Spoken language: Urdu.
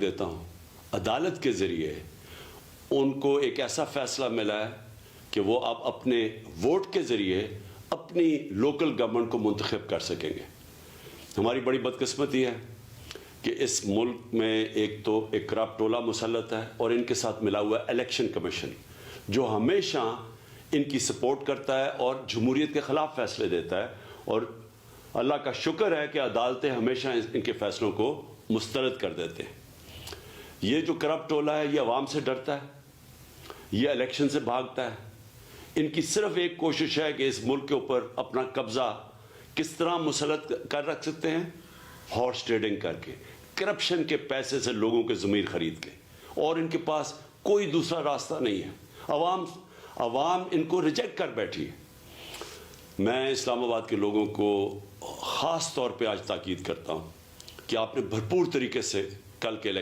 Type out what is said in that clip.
دیتا ہوں, عدالت کے ذریعے ان کو ایک ایسا فیصلہ ملا ہے کہ وہ اب اپنے ووٹ کے ذریعے اپنی لوکل گورنمنٹ کو منتخب کر سکیں گے. ہماری بڑی بدقسمتی ہے کہ اس ملک میں ایک تو ایک کرپٹ ٹولہ مسلط ہے اور ان کے ساتھ ملا ہوا ہے الیکشن کمیشن, جو ہمیشہ ان کی سپورٹ کرتا ہے اور جمہوریت کے خلاف فیصلے دیتا ہے. اور اللہ کا شکر ہے کہ عدالتیں ہمیشہ ان کے فیصلوں کو مسترد کر دیتے ہیں. یہ جو کرپٹ ٹولہ ہے یہ عوام سے ڈرتا ہے, یہ الیکشن سے بھاگتا ہے. ان کی صرف ایک کوشش ہے کہ اس ملک کے اوپر اپنا قبضہ کس طرح مسلط کر رکھ سکتے ہیں, ہارس ٹریڈنگ کر کے, کرپشن کے پیسے سے لوگوں کے ضمیر خرید کے, اور ان کے پاس کوئی دوسرا راستہ نہیں ہے. عوام ان کو ریجیکٹ کر بیٹھی ہے. میں اسلام آباد کے لوگوں کو خاص طور پہ آج تاکید کرتا ہوں کہ آپ نے بھرپور طریقے سے کل کے الیکشن